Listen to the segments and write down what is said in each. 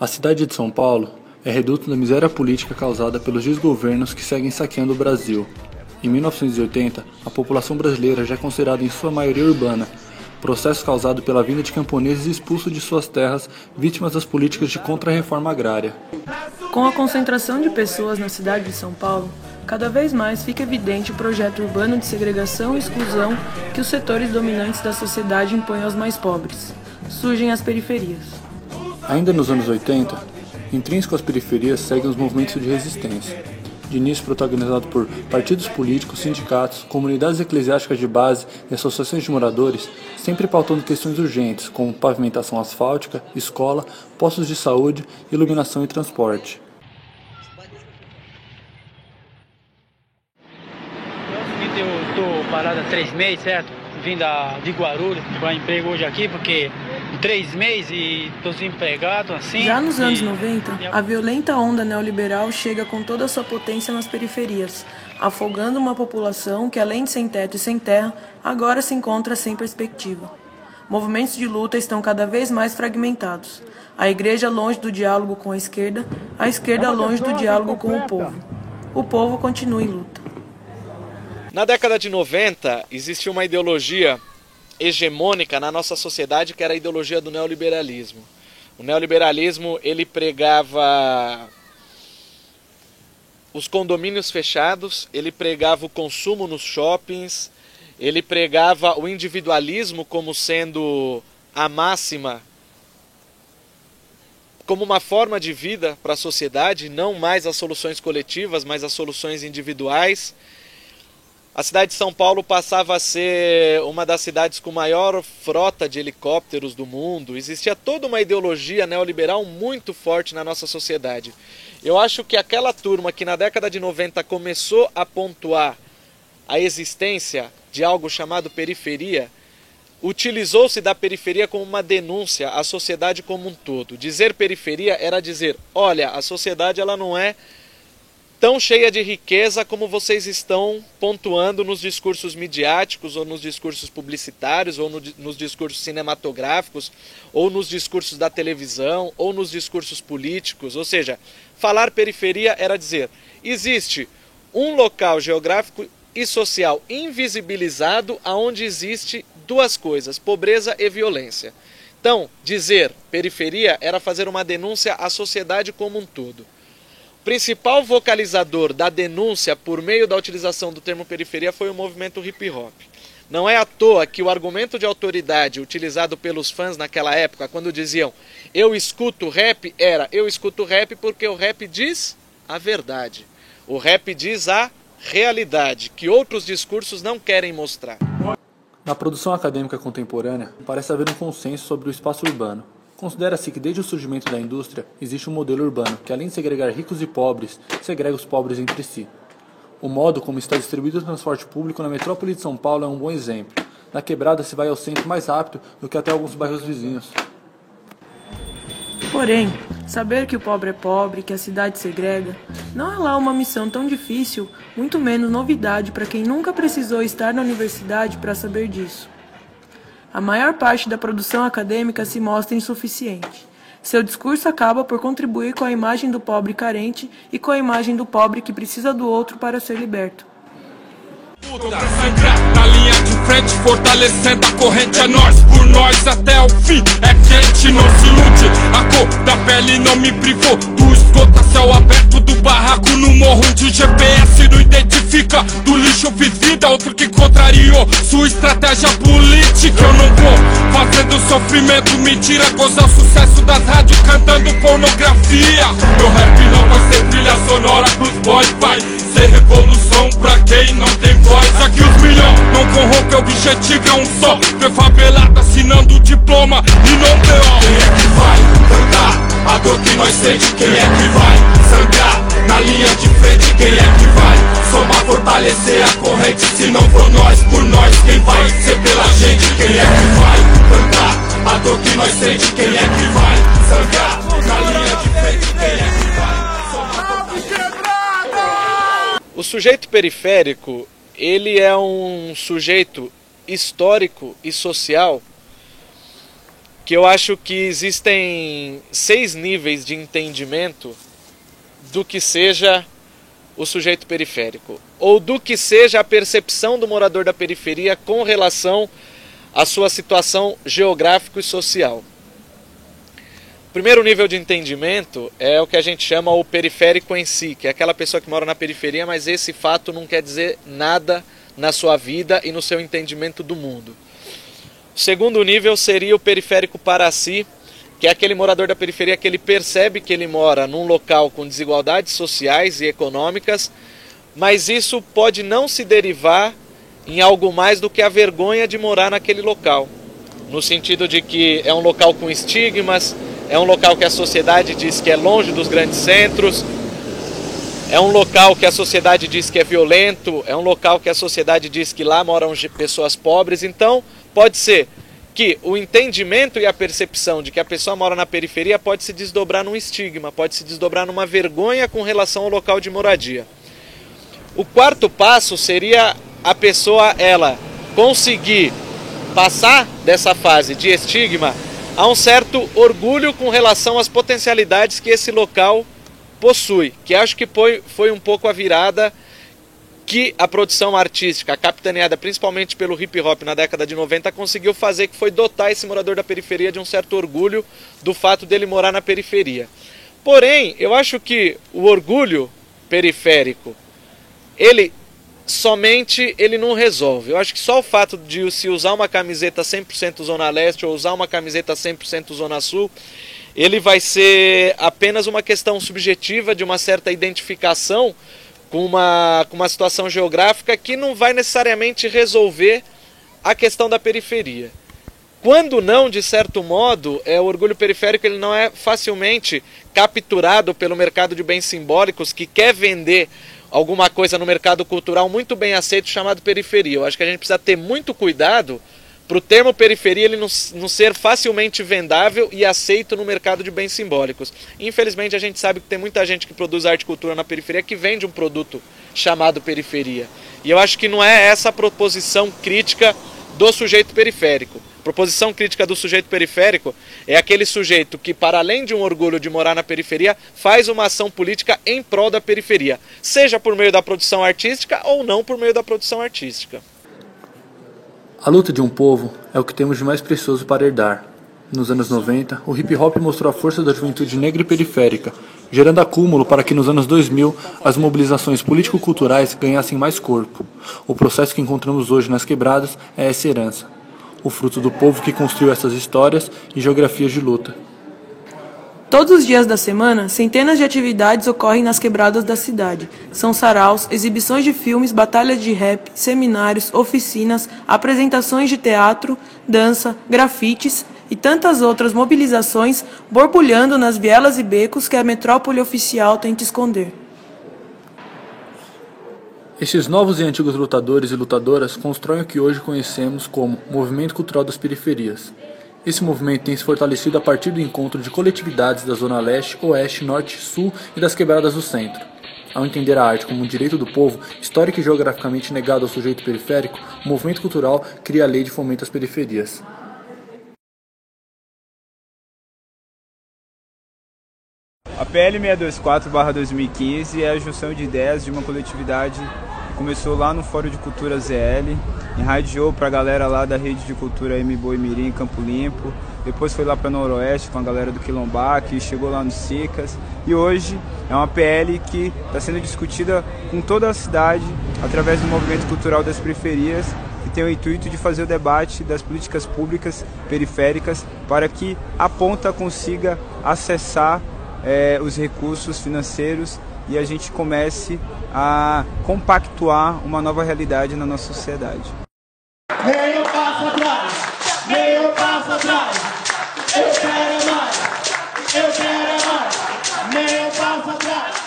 A cidade de São Paulo é reduto da miséria política causada pelos desgovernos que seguem saqueando o Brasil. Em 1980, a população brasileira já é considerada em sua maioria urbana, processo causado pela vinda de camponeses expulsos de suas terras, vítimas das políticas de contra-reforma agrária. Com a concentração de pessoas na cidade de São Paulo, cada vez mais fica evidente o projeto urbano de segregação e exclusão que os setores dominantes da sociedade impõem aos mais pobres. Surgem as periferias. Ainda nos anos 80, intrínseco às periferias seguem os movimentos de resistência, de início protagonizado por partidos políticos, sindicatos, comunidades eclesiásticas de base e associações de moradores, sempre pautando questões urgentes, como pavimentação asfáltica, escola, postos de saúde, iluminação e transporte. Eu estou parado há 3 meses, certo? Vim de Guarulhos para emprego hoje aqui, porque 3 meses e estou desempregado, assim. Já nos anos 90, a violenta onda neoliberal chega com toda a sua potência nas periferias, afogando uma população que, além de sem teto e sem terra, agora se encontra sem perspectiva. Movimentos de luta estão cada vez mais fragmentados. A igreja longe do diálogo com a esquerda longe do diálogo com o povo. O povo continua em luta. Na década de 90, existia uma ideologia hegemônica na nossa sociedade, que era a ideologia do neoliberalismo. O neoliberalismo, ele pregava os condomínios fechados, ele pregava o consumo nos shoppings, ele pregava o individualismo como sendo a máxima, como uma forma de vida para a sociedade, não mais as soluções coletivas, mas as soluções individuais. A cidade de São Paulo passava a ser uma das cidades com maior frota de helicópteros do mundo. Existia toda uma ideologia neoliberal muito forte na nossa sociedade. Eu acho que aquela turma que na década de 90 começou a pontuar a existência de algo chamado periferia, utilizou-se da periferia como uma denúncia à sociedade como um todo. Dizer periferia era dizer, olha, a sociedade ela não é tão cheia de riqueza como vocês estão pontuando nos discursos midiáticos, ou nos discursos publicitários, ou nos discursos cinematográficos, ou nos discursos da televisão, ou nos discursos políticos. Ou seja, falar periferia era dizer, existe um local geográfico e social invisibilizado onde existe duas coisas, pobreza e violência. Então, dizer periferia era fazer uma denúncia à sociedade como um todo. O principal vocalizador da denúncia por meio da utilização do termo periferia foi o movimento hip hop. Não é à toa que o argumento de autoridade utilizado pelos fãs naquela época, quando diziam eu escuto rap, era eu escuto rap porque o rap diz a verdade. O rap diz a realidade, que outros discursos não querem mostrar. Na produção acadêmica contemporânea, parece haver um consenso sobre o espaço urbano. Considera-se que desde o surgimento da indústria existe um modelo urbano que, além de segregar ricos e pobres, segrega os pobres entre si. O modo como está distribuído o transporte público na metrópole de São Paulo é um bom exemplo. Na quebrada se vai ao centro mais rápido do que até alguns bairros vizinhos. Porém, saber que o pobre é pobre, que a cidade segrega, não é lá uma missão tão difícil, muito menos novidade para quem nunca precisou estar na universidade para saber disso. A maior parte da produção acadêmica se mostra insuficiente. Seu discurso acaba por contribuir com a imagem do pobre carente e com a imagem do pobre que precisa do outro para ser liberto. Na linha de frente, fortalecendo a corrente, é nós por nós até o fim. É quente, não se ilude. A cor da pele não me privou do esgoto a céu aberto, do barraco no morro onde o GPS não identifica. Do lixo eu fiz vida, outro que contrariou sua estratégia política. Eu não vou fazendo sofrimento, mentira, gozar o sucesso das rádios cantando pornografia. Meu rap não vai ser trilha sonora pros boys, vai ser revolução pra quem não tem voz. Aqui os milhões não corrompem, o objetivo é um só. Ver favelado assinando o diploma e não B.O. Quem é que vai cantar a dor que nós sente? Quem é que vai sangrar na linha de frente? Quem é que vai somar, fortalecer a corrente? Se não for nós, por nós, quem vai ser pela gente? Quem é que vai cantar a dor que nós sente? Quem é que vai sangrar na linha de frente? Quem é que vai somar, fortalecer? O sujeito periférico, ele é um sujeito histórico e social que eu acho que existem 6 níveis de entendimento do que seja o sujeito periférico, ou do que seja a percepção do morador da periferia com relação à sua situação geográfica e social. O primeiro nível de entendimento é o que a gente chama o periférico em si, que é aquela pessoa que mora na periferia, mas esse fato não quer dizer nada na sua vida e no seu entendimento do mundo. O segundo nível seria o periférico para si, que é aquele morador da periferia que ele percebe que ele mora num local com desigualdades sociais e econômicas, mas isso pode não se derivar em algo mais do que a vergonha de morar naquele local. No sentido de que é um local com estigmas, é um local que a sociedade diz que é longe dos grandes centros, é um local que a sociedade diz que é violento, é um local que a sociedade diz que lá moram pessoas pobres. Então, pode ser que o entendimento e a percepção de que a pessoa mora na periferia pode se desdobrar num estigma, pode se desdobrar numa vergonha com relação ao local de moradia. O quarto passo seria a pessoa, ela, conseguir passar dessa fase de estigma a um certo orgulho com relação às potencialidades que esse local possui, que acho que foi um pouco a virada que a produção artística, capitaneada principalmente pelo hip hop na década de 90, conseguiu fazer, que foi dotar esse morador da periferia de um certo orgulho do fato dele morar na periferia. Porém, eu acho que o orgulho periférico, ele não resolve. Eu acho que só o fato de se usar uma camiseta 100% Zona Leste ou usar uma camiseta 100% Zona Sul, ele vai ser apenas uma questão subjetiva de uma certa identificação com uma situação geográfica que não vai necessariamente resolver a questão da periferia. Quando não, de certo modo, o orgulho periférico ele não é facilmente capturado pelo mercado de bens simbólicos que quer vender alguma coisa no mercado cultural muito bem aceito chamado periferia. Eu acho que a gente precisa ter muito cuidado para o termo periferia ele não ser facilmente vendável e aceito no mercado de bens simbólicos. Infelizmente a gente sabe que tem muita gente que produz arte e cultura na periferia que vende um produto chamado periferia. E eu acho que não é essa a proposição crítica do sujeito periférico. A proposição crítica do sujeito periférico é aquele sujeito que, para além de um orgulho de morar na periferia, faz uma ação política em prol da periferia, seja por meio da produção artística ou não por meio da produção artística. A luta de um povo é o que temos de mais precioso para herdar. Nos anos 90, o hip hop mostrou a força da juventude negra e periférica, gerando acúmulo para que nos anos 2000 as mobilizações político-culturais ganhassem mais corpo. O processo que encontramos hoje nas quebradas é essa herança, o fruto do povo que construiu essas histórias e geografias de luta. Todos os dias da semana, centenas de atividades ocorrem nas quebradas da cidade. São saraus, exibições de filmes, batalhas de rap, seminários, oficinas, apresentações de teatro, dança, grafites e tantas outras mobilizações borbulhando nas vielas e becos que a metrópole oficial tenta esconder. Estes novos e antigos lutadores e lutadoras constroem o que hoje conhecemos como Movimento Cultural das Periferias. Esse movimento tem se fortalecido a partir do encontro de coletividades da Zona Leste, Oeste, Norte, Sul e das quebradas do Centro. Ao entender a arte como um direito do povo, histórico e geograficamente negado ao sujeito periférico, o movimento cultural cria a lei de fomento às periferias. A PL 624/2015 é a junção de ideias de uma coletividade que começou lá no Fórum de Cultura ZL, irradiou para a galera lá da Rede de Cultura M-Boi Mirim, Campo Limpo, depois foi lá para Noroeste com a galera do Quilombaque, chegou lá no Cicas, e hoje é uma PL que está sendo discutida com toda a cidade através do Movimento Cultural das Periferias, que tem o intuito de fazer o debate das políticas públicas periféricas para que a ponta consiga acessar os recursos financeiros e a gente comece a compactuar uma nova realidade na nossa sociedade. Meio passo atrás, meio passo atrás, eu quero mais, meio passo atrás.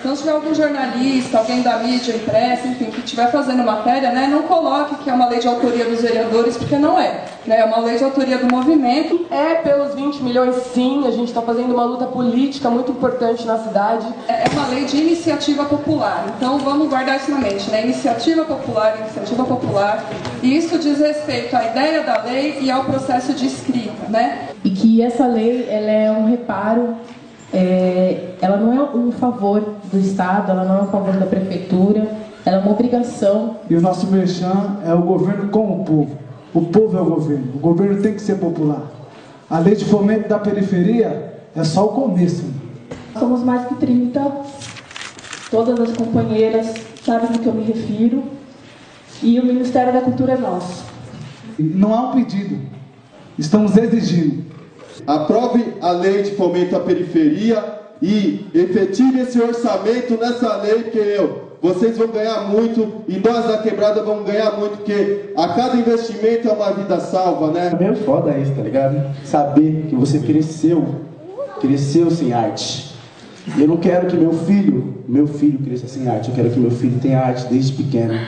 Então, se tiver algum jornalista, alguém da mídia impressa, enfim, que estiver fazendo matéria, não coloque que é uma lei de autoria dos vereadores, porque não é. É uma lei de autoria do movimento. É pelos 20 milhões, sim, a gente está fazendo uma luta política muito importante na cidade. É uma lei de iniciativa popular, então vamos guardar isso na mente, Iniciativa popular, E isso diz respeito à ideia da lei e ao processo de escrita, né? E que essa lei, ela é um reparo, ela não é um favor do Estado, ela não é um favor da Prefeitura, ela é uma obrigação. E o nosso merchan é o governo com o povo é o governo tem que ser popular. A lei de fomento da periferia é só o começo. Somos mais que 30, todas as companheiras sabem do que eu me refiro, e o Ministério da Cultura é nosso. Não há um pedido, estamos exigindo. Aprove a lei de fomento à periferia e efetive esse orçamento nessa lei, porque vocês vão ganhar muito e nós da Quebrada vamos ganhar muito, porque a cada investimento é uma vida salva, né? É meio foda isso, tá ligado? Saber que você cresceu sem arte. Eu não quero que meu filho cresça sem arte, eu quero que meu filho tenha arte desde pequeno.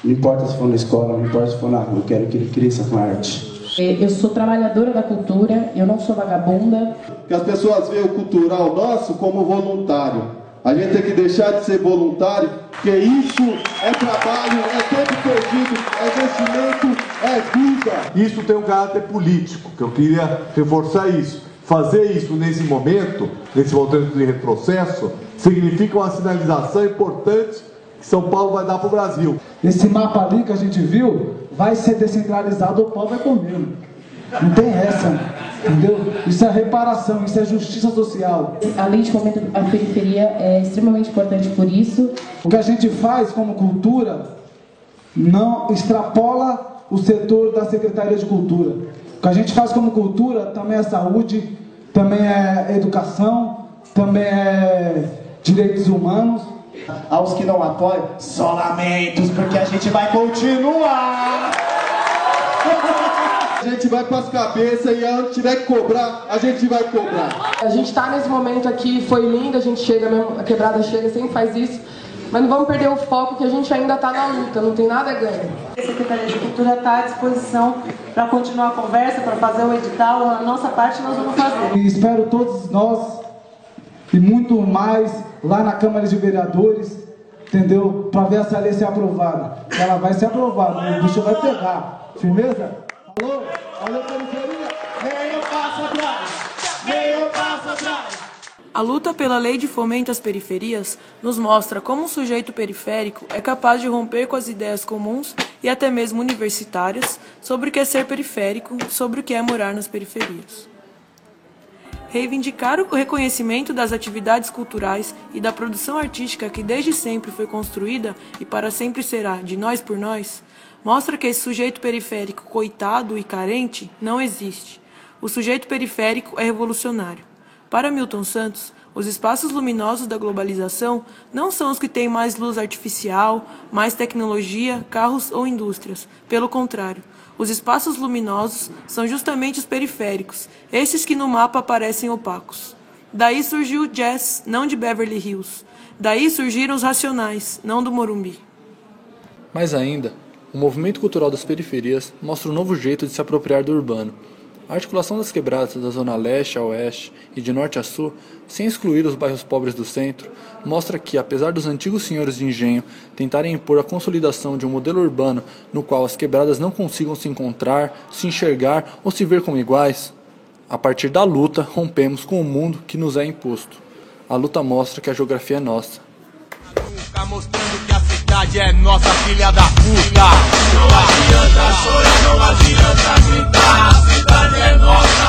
Não importa se for na escola, não importa se for na rua, eu quero que ele cresça com arte. Eu sou trabalhadora da cultura, eu não sou vagabunda. Que as pessoas veem o cultural nosso como voluntário. A gente tem que deixar de ser voluntário, porque isso é trabalho, é tempo perdido, é investimento, é vida. Isso tem um caráter político, que eu queria reforçar isso. Fazer isso nesse momento de retrocesso, significa uma sinalização importante que São Paulo vai dar para o Brasil. Esse mapa ali que a gente viu vai ser descentralizado, o povo vai comer. Não tem essa, entendeu? Isso é reparação, isso é justiça social. A lei de fomento à periferia é extremamente importante por isso. O que a gente faz como cultura não extrapola o setor da Secretaria de Cultura. O que a gente faz como cultura também é saúde, também é educação, também é direitos humanos. Aos que não apoiam, só lamentos, porque a gente vai continuar. A gente vai para as cabeças e aonde tiver que cobrar, a gente vai cobrar. A gente está nesse momento aqui, foi lindo, a gente chega mesmo, a Quebrada chega, sempre faz isso. Mas não vamos perder o foco que a gente ainda está na luta, não tem nada a ganhar. A Secretaria de Cultura está à disposição para continuar a conversa, para fazer o edital, a nossa parte nós vamos fazer. E espero todos nós e muito mais lá na Câmara de Vereadores, entendeu? Para ver essa lei ser aprovada. Ela vai ser aprovada, o bicho vai pegar. Firmeza? Alô? Alô, periferia? Meio passo atrás, meio passo atrás. A luta pela lei de fomento às periferias nos mostra como um sujeito periférico é capaz de romper com as ideias comuns e até mesmo universitárias sobre o que é ser periférico, sobre o que é morar nas periferias. Reivindicar o reconhecimento das atividades culturais e da produção artística que desde sempre foi construída e para sempre será de nós por nós, mostra que esse sujeito periférico coitado e carente não existe. O sujeito periférico é revolucionário. Para Milton Santos, os espaços luminosos da globalização não são os que têm mais luz artificial, mais tecnologia, carros ou indústrias. Pelo contrário, os espaços luminosos são justamente os periféricos, esses que no mapa parecem opacos. Daí surgiu o jazz, não de Beverly Hills. Daí surgiram os Racionais, não do Morumbi. Mais ainda, o movimento cultural das periferias mostra um novo jeito de se apropriar do urbano. A articulação das quebradas da zona leste a oeste e de norte a sul, sem excluir os bairros pobres do centro, mostra que, apesar dos antigos senhores de engenho tentarem impor a consolidação de um modelo urbano no qual as quebradas não consigam se encontrar, se enxergar ou se ver como iguais, a partir da luta rompemos com o mundo que nos é imposto. A luta mostra que a geografia é nossa. Mostrando que a cidade é nossa, filha da puta. Não adianta chorar, não adianta gritar. A cidade é nossa,